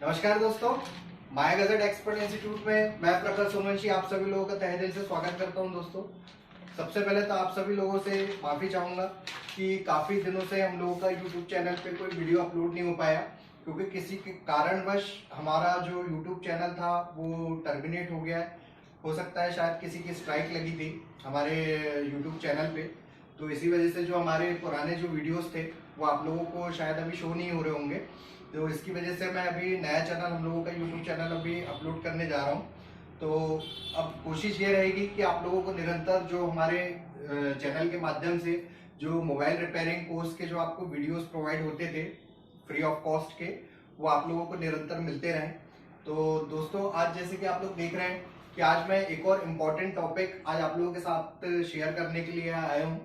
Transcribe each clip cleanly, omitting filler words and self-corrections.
नमस्कार दोस्तों, माया gazette expert institute में मैं प्रखर सोमवंशी आप सभी लोगों का तहे दिल से स्वागत करता हूं। दोस्तों, सबसे पहले तो आप सभी लोगों से माफी चाहूंगा कि काफी दिनों से हम लोगों का यूट्यूब चैनल पे कोई वीडियो अपलोड नहीं हो पाया, क्योंकि किसी के कारणवश हमारा जो यूट्यूब चैनल था वो टर्मिनेट हो गया है। हो सकता है शायद किसी की स्ट्राइक लगी थी हमारे यूट्यूब चैनल पे, तो इसी वजह से जो हमारे पुराने जो वीडियोस थे वो आप लोगों को शायद अभी शो नहीं हो रहे होंगे। तो इसकी वजह से मैं अभी नया चैनल, हम लोगों का यूट्यूब चैनल अभी अपलोड करने जा रहा हूँ। तो अब कोशिश ये रहेगी कि आप लोगों को निरंतर जो हमारे चैनल के माध्यम से जो मोबाइल रिपेयरिंग कोर्स के जो आपको वीडियोस प्रोवाइड होते थे फ्री ऑफ कॉस्ट के, वो आप लोगों को निरंतर मिलते रहें। तो दोस्तों, आज जैसे कि आप लोग देख रहे हैं कि आज मैं एक और इम्पॉर्टेंट टॉपिक आज आप लोगों के साथ शेयर करने के लिए आया हूँ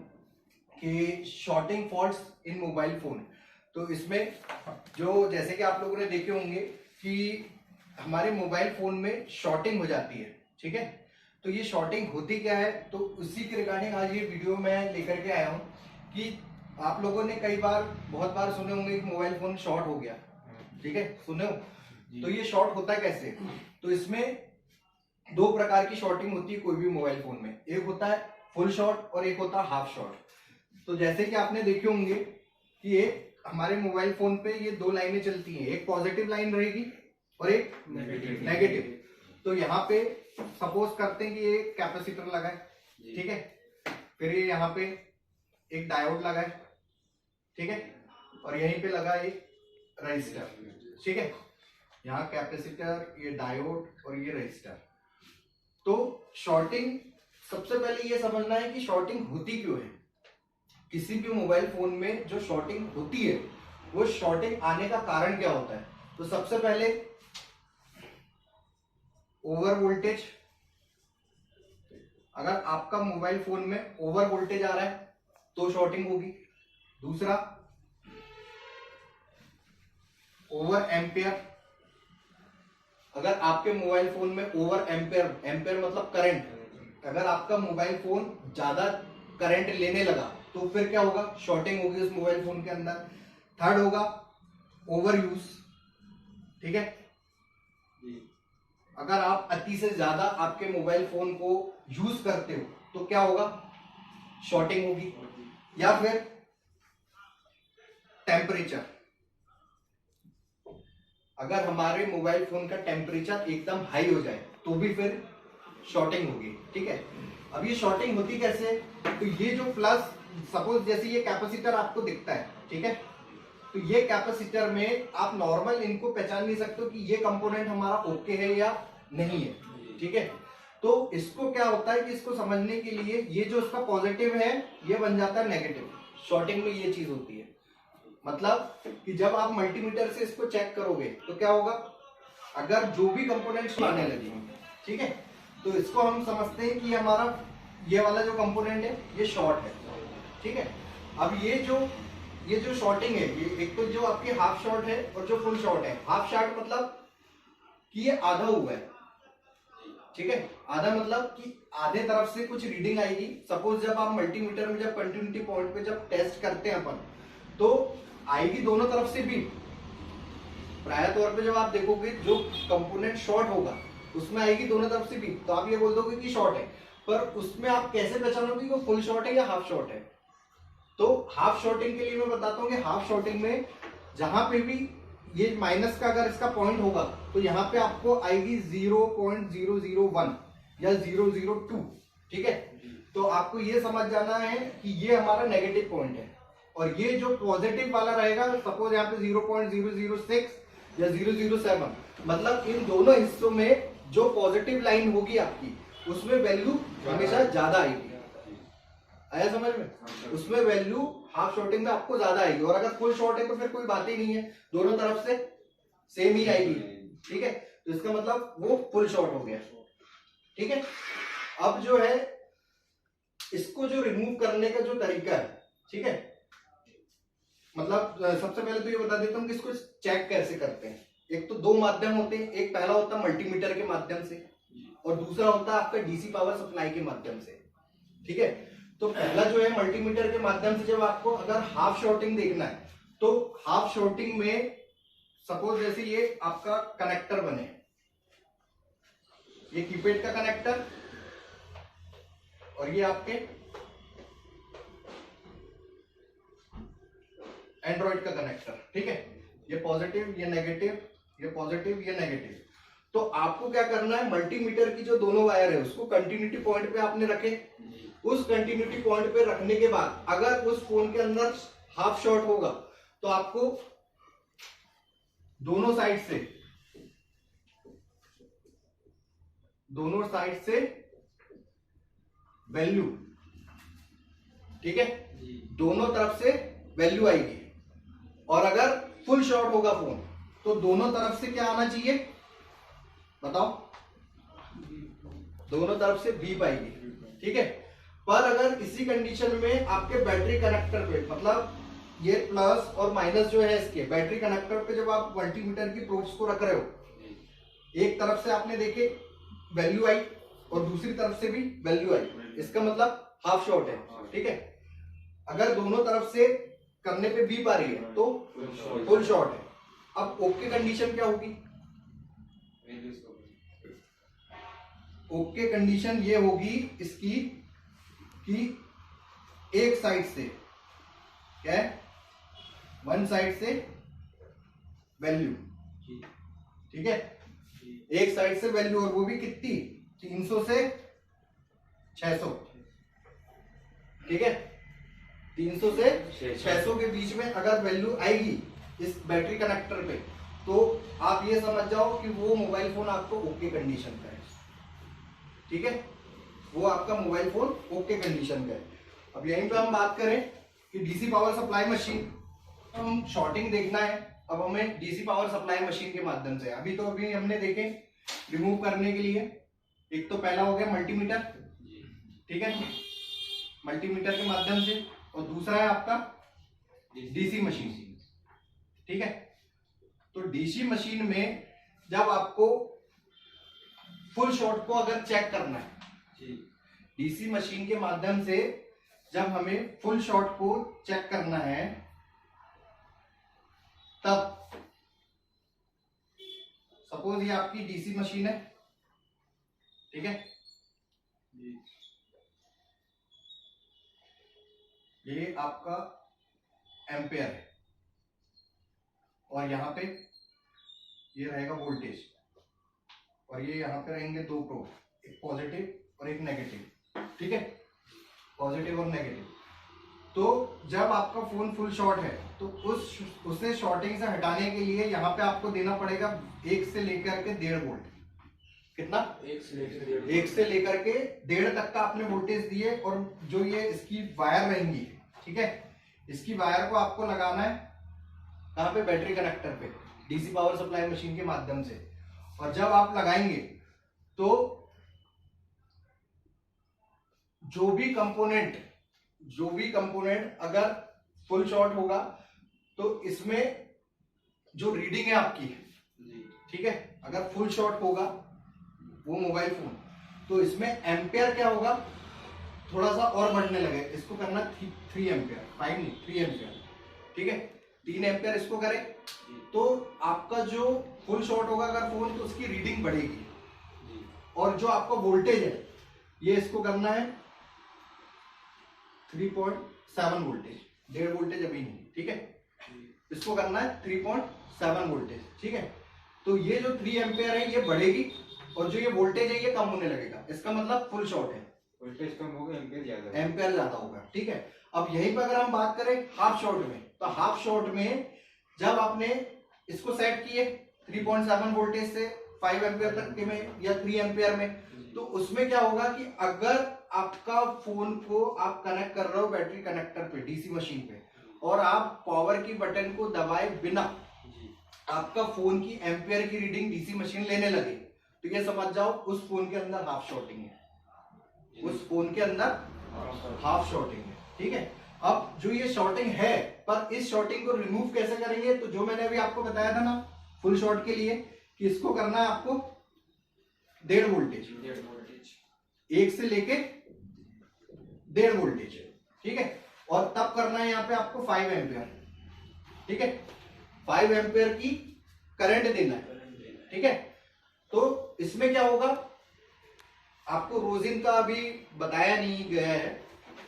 कि shorting faults in mobile phone. तो इसमें जो जैसे कि आप लोगों ने देखे होंगे कि हमारे मोबाइल फोन में शॉर्टिंग हो जाती है, ठीक है। तो ये शॉर्टिंग होती क्या है, तो उसी के रिगार्डिंग आज ये वीडियो मैं लेकर के आया हूँ कि आप लोगों ने कई बार, बहुत बार सुने होंगे कि मोबाइल फोन शॉर्ट हो गया, ठीक है, सुने हो। तो ये शॉर्ट होता है कैसे? तो इसमें दो प्रकार की शॉर्टिंग होती है कोई भी मोबाइल फोन में। एक होता है फुल शॉर्ट और एक होता है हाफ शॉर्ट। तो जैसे कि आपने देखे होंगे कि एक हमारे मोबाइल फोन पे ये दो लाइनें चलती हैं, एक पॉजिटिव लाइन रहेगी और एक नेगेटिव। तो यहाँ पे सपोज करते हैं कि ये कैपेसिटर लगा है, ठीक है, फिर ये यहाँ पे एक डायोड लगा है, ठीक है, और यहीं पे लगा एक रजिस्टर, ठीक है। यहाँ कैपेसिटर, ये डायोड और ये रजिस्टर। तो शॉर्टिंग, सबसे पहले ये समझना है कि शॉर्टिंग होती क्यों है। किसी भी मोबाइल फोन में जो शॉर्टिंग होती है वो शॉर्टिंग आने का कारण क्या होता है। तो सबसे पहले ओवर वोल्टेज। अगर आपका मोबाइल फोन में ओवर वोल्टेज आ रहा है तो शॉर्टिंग होगी। दूसरा, ओवर एम्पियर। अगर आपके मोबाइल फोन में ओवर एम्पियर, एम्पियर मतलब करंट, अगर आपका मोबाइल फोन ज्यादा करंट लेने लगा तो फिर क्या होगा, शॉर्टिंग होगी उस मोबाइल फोन के अंदर। थर्ड होगा ओवर यूज, ठीक है। अगर आप अति से ज्यादा आपके मोबाइल फोन को यूज करते हो तो क्या होगा, शॉर्टिंग होगी। या फिर टेम्परेचर, अगर हमारे मोबाइल फोन का टेम्परेचर एकदम हाई हो जाए तो भी फिर शॉर्टिंग होगी, ठीक है। अब ये शॉर्टिंग होती कैसे? तो ये जो प्लस, सपोज जैसे ये कैपेसिटर आपको दिखता है, ठीक है, तो ये कैपेसिटर में आप नॉर्मल इनको पहचान नहीं सकते हो कि ये कंपोनेंट हमारा ओके है या नहीं है, ठीक है। तो इसको क्या होता है कि इसको समझने के लिए ये जो इसका पॉजिटिव है ये बन जाता है नेगेटिव। शॉर्टिंग में ये चीज होती है, मतलब कि जब आप मल्टीमीटर से इसको चेक करोगे तो क्या होगा, अगर जो भी कंपोनेंट्स आने लगे, ठीक है, तो इसको हम समझते हैं कि हमारा ये वाला जो कंपोनेंट है ये शॉर्ट है, ठीक है। अब ये जो शॉर्टिंग है, ये एक तो जो आपकी हाफ शॉर्ट है और जो फुल शॉर्ट है। हाफ शॉर्ट मतलब कि ये आधा हुआ है, ठीक है। आधा मतलब कि आधे तरफ से कुछ रीडिंग आएगी। सपोज जब आप मल्टीमीटर में जब कंटिन्यूटी पॉइंट पे जब टेस्ट करते हैं अपन, तो आएगी दोनों तरफ से भी। प्राय तौर पे जब आप देखोगे जो कंपोनेंट शॉर्ट होगा उसमें आएगी दोनों तरफ से भी, तो आप ये बोल दोगे कि शॉर्ट है। पर उसमें आप कैसे पहचानोगे कि फुल शॉर्ट है या हाफ शॉर्ट है? तो हाफ शॉर्टिंग के लिए मैं बताता हूँ कि हाफ शॉर्टिंग में जहां पे भी ये माइनस का अगर इसका पॉइंट होगा तो यहाँ पे आपको आएगी 0.001 या 002, ठीक है। तो आपको ये समझ जाना है कि ये हमारा नेगेटिव पॉइंट है, और ये जो पॉजिटिव वाला रहेगा, सपोज यहाँ पे 0.006 या 007, मतलब इन दोनों हिस्सों में जो पॉजिटिव लाइन होगी आपकी उसमें वैल्यू हमेशा ज्यादा आएगी। आया समझ में? उसमें वैल्यू हाफ शॉर्टिंग में आपको ज्यादा आएगी, और अगर फुल शॉर्ट है तो फिर कोई बात ही नहीं है, दोनों तरफ से सेम ही आएगी, ठीक है। तो इसका मतलब वो फुल शॉर्ट हो गया, ठीक है। अब जो है इसको जो रिमूव करने का जो तरीका है, ठीक है, मतलब सबसे पहले तो ये बता देता हूँ कि इसको चेक कैसे करते हैं। एक तो दो माध्यम होते हैं, एक पहला होता है मल्टीमीटर के माध्यम से और दूसरा होता है आपका डीसी पावर सप्लाई के माध्यम से, ठीक है। तो पहला जो है मल्टीमीटर के माध्यम से जब आपको अगर हाफ शॉर्टिंग देखना है तो हाफ शॉर्टिंग में सपोज जैसे ये आपका कनेक्टर बने, ये कीपैड का कनेक्टर और ये आपके एंड्रॉइड का कनेक्टर, ठीक है। ये पॉजिटिव, ये नेगेटिव, ये पॉजिटिव, ये नेगेटिव। तो आपको क्या करना है, मल्टीमीटर की जो दोनों वायर है उसको कंटिन्यूटी पॉइंट पे आपने रखे। उस कंटिन्यूटी पॉइंट पे रखने के बाद अगर उस फोन के अंदर हाफ शॉर्ट होगा तो आपको दोनों साइड से वैल्यू, ठीक है, दोनों तरफ से वैल्यू आएगी। और अगर फुल शॉर्ट होगा फोन तो दोनों तरफ से क्या आना चाहिए बताओ, दोनों तरफ से बीप आएगी, ठीक है। पर अगर इसी कंडीशन में आपके बैटरी कनेक्टर पे, मतलब ये प्लस और माइनस जो है इसके बैटरी कनेक्टर पे, जब आप मल्टीमीटर की प्रोब्स को रख रहे हो, एक तरफ से आपने देखे वैल्यू आई और दूसरी तरफ से भी वैल्यू आई, इसका मतलब हाफ शॉर्ट है, ठीक है। अगर दोनों तरफ से करने पे बीप आ रही है तो फुल शॉर्ट है। अब ओके कंडीशन क्या होगी, ओके कंडीशन ये होगी इसकी कि एक साइड से क्या है, वन साइड से वैल्यू, ठीक है, एक साइड से वैल्यू, और वो भी कितनी, 300 से 600, ठीक है। 300 से 600 के बीच में अगर वैल्यू आएगी इस बैटरी कनेक्टर पे तो आप ये समझ जाओ कि वो मोबाइल फोन आपको ओके कंडीशन का है, ठीक है, वो आपका मोबाइल फोन ओके कंडीशन का है। अब यहीं पे हम बात करें कि डीसी पावर सप्लाई मशीन, हम शॉर्टिंग देखना है, अब हमें डीसी पावर सप्लाई मशीन के माध्यम से, अभी हमने देखे रिमूव करने के लिए, एक तो पहला हो गया मल्टीमीटर, ठीक है, मल्टीमीटर के माध्यम से, और दूसरा है आपका डीसी मशीन, ठीक है। तो डीसी मशीन में जब आपको फुल शॉर्ट को अगर चेक करना है, डीसी मशीन के माध्यम से जब हमें फुल शॉर्ट को चेक करना है, तब सपोज ये आपकी डीसी मशीन है, ठीक है, ये आपका एम्पेयर है और यहां पे ये रहेगा वोल्टेज, और ये यहां पे रहेंगे दो प्रोब, एक पॉजिटिव और एक नेगेटिव, ठीक है, पॉजिटिव और नेगेटिव। तो जब आपका फोन फुल शॉर्ट है तो उसे शॉर्टिंग से हटाने के लिए यहाँ पे आपको देना पड़ेगा 1 से लेकर के 1.5 वोल्ट, कितना, 1 से लेकर के 1.5 तक का आपने वोल्टेज दिए, और जो ये इसकी वायर रहेंगी, ठीक है, इसकी वायर को आपको लगाना है कहाँ पे, बैटरी कनेक्टर पे, डीसी पावर सप्लाई मशीन के माध्यम से। और जब आप लगाएंगे तो जो भी कंपोनेंट अगर फुल शॉर्ट होगा तो इसमें जो रीडिंग है आपकी, ठीक है, अगर फुल शॉर्ट होगा वो मोबाइल फोन, तो इसमें एम्पेयर क्या होगा, थोड़ा सा और बढ़ने लगे, इसको करना 3 एम्पेयर, 5 नहीं 3 एम्पेयर, ठीक है, 3 एम्पेयर इसको करें तो आपका जो फुल शॉर्ट होगा अगर फोन, तो उसकी रीडिंग बढ़ेगी। और जो आपका वोल्टेज है ये इसको करना है 3.7 वोल्टेज, 1.5 वोल्टेज अभी नहीं, ठीक है, इसको करना है 3.7 वोल्टेज, ठीक है। तो ये जो 3 एम्पेयर है ये बढ़ेगी और जो ये वोल्टेज है ये कम होने लगेगा, इसका मतलब फुल शॉर्ट है, वोल्टेज कम होगा, एम्पेयर ज्यादा होगा, ठीक है। अब यहीं पर अगर हम बात करें हाफ शॉर्ट में, तो हाफ शॉर्ट में जब आपने इसको सेट किए 3.7 वोल्टेज से 5 एम्पेयर तक के में या 3 एम्पेयर में, तो उसमें क्या होगा कि अगर आपका फोन को आप कनेक्ट कर रहे हो बैटरी कनेक्टर पे, डीसी मशीन पे, और आप पावर की बटन को दबाए बिना आपका फोन की एम्पेयर की रीडिंग डीसी मशीन लेने लगे, तो ये समझ जाओ उस फोन के अंदर हाफ शॉर्टिंग है, उस फोन के अंदर हाफ शॉर्टिंग है, ठीक है। अब जो ये शॉर्टिंग है, पर इस शॉर्टिंग को रिमूव कैसे करेंगे, तो जो मैंने अभी आपको बताया था ना फुल शॉर्ट के लिए कि इसको करना है आपको 1.5 वोल्टेज, 1 से लेके 1.5 वोल्टेज, ठीक है, और तब करना है यहाँ पे आपको 5 एम्पेयर, ठीक है, 5 एम्पेयर की करंट देना है, ठीक है। तो इसमें क्या होगा, आपको रोजिन का अभी बताया नहीं गया है,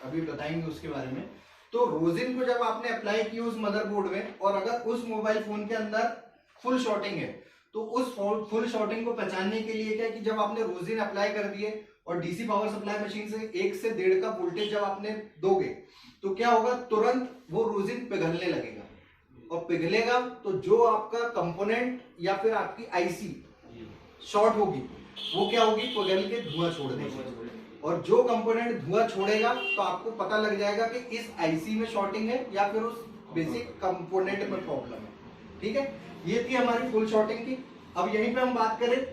अभी बताएंगे उसके बारे में। तो रोजिन को जब आपने अप्लाई किया उस मदरबोर्ड में, और अगर उस मोबाइल फोन के अंदर फुल शॉर्टिंग है, तो उस फुल शॉर्टिंग को पहचानने के लिए क्या है कि जब आपने रोजिन अप्लाई कर दिए और डीसी पावर सप्लाई मशीन से 1 से 1.5 का वोल्टेज जब आपने दोगे, तो क्या होगा, तुरंत वो रोजिन पिघलने लगेगा, और पिघलेगा तो जो आपका कंपोनेंट या फिर आपकी आईसी शॉर्ट होगी, वो क्या होगी, पिघल के धुआं छोड़ देगी। और जो कंपोनेंट धुआं छोड़ेगा तो आपको पता लग जाएगा कि इस आईसी में शॉर्टिंग है या फिर उस बेसिक कंपोनेंट में प्रॉब्लम है, ठीक है। ये थी हमारी फुल शॉर्टिंग की। अब यहीं पे हम बात करें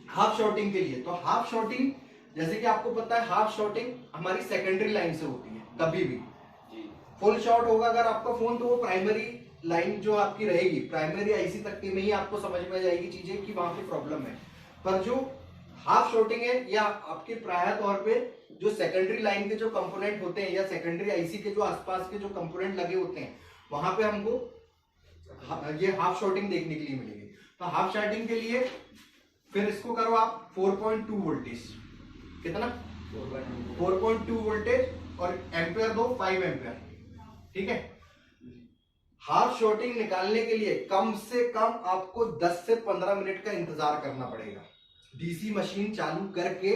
हाफ शॉर्टिंग के लिए, तो हाफ शॉर्टिंग, जैसे कि आपको पता है, हाफ शॉर्टिंग हमारी सेकेंडरी लाइन से होती है कभी भी। फुल शॉर्ट होगा अगर आपका फोन, तो वो प्राइमरी लाइन जो आपकी रहेगी, प्राइमरी आईसी तक की में ही आपको समझ में आ जाएगी चीजें कि वहां पे प्रॉब्लम है। पर जो हाफ शॉर्टिंग है, या आपके प्राय तौर पे जो सेकेंडरी लाइन के जो कंपोनेंट होते हैं, या सेकेंडरी आईसी के जो आसपास के जो कंपोनेंट लगे होते हैं, वहां पे हमको ये हाफ शॉर्टिंग देखने के लिए मिलेगी। तो हाफ शॉर्टिंग के लिए फिर इसको करो आप 4.2 वोल्टेज, कितना 4.2 वोल्टेज, और एम्पेयर दो 5 एम्पेयर, ठीक है। हाफ शॉर्टिंग निकालने के लिए कम से कम आपको 10 से 15 मिनट का इंतजार करना पड़ेगा। डीसी मशीन चालू करके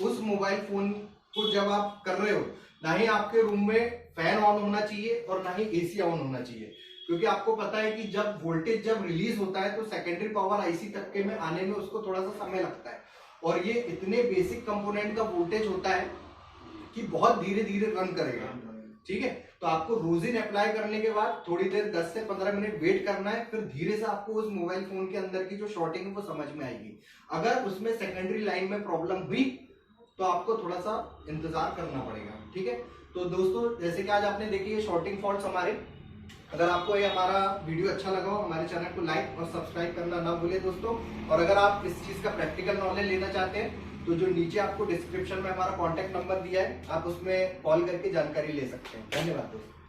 उस मोबाइल फोन को जब आप कर रहे हो, ना ही आपके रूम में फैन ऑन होना चाहिए और ना ही एसी ऑन होना चाहिए, क्योंकि आपको पता है कि जब वोल्टेज जब रिलीज होता है तो सेकेंडरी पावर आईसी तक के में आने में उसको थोड़ा सा समय लगता है, और ये इतने बेसिक कंपोनेंट का वोल्टेज होता है कि बहुत धीरे धीरे रन करेगा, ठीक है। तो आपको रोजिन अप्लाई करने के बाद थोड़ी देर 10 से 15 मिनट वेट करना है, फिर धीरे से आपको उस मोबाइल फोन के अंदर की जो शॉर्टिंग है वो समझ में आएगी। अगर उसमें सेकेंडरी लाइन में प्रॉब्लम हुई तो आपको थोड़ा सा इंतजार करना पड़ेगा, ठीक है। तो दोस्तों, जैसे कि आज आपने देखी ये शॉर्टिंग फॉल्ट्स हमारे, अगर आपको ये हमारा वीडियो अच्छा लगा हो, हमारे चैनल को लाइक और सब्सक्राइब करना ना भूले दोस्तों। और अगर आप इस चीज का प्रैक्टिकल नॉलेज लेना चाहते हैं तो जो नीचे आपको डिस्क्रिप्शन में हमारा कॉन्टैक्ट नंबर दिया है, आप उसमें कॉल करके जानकारी ले सकते हैं। धन्यवाद दोस्तों।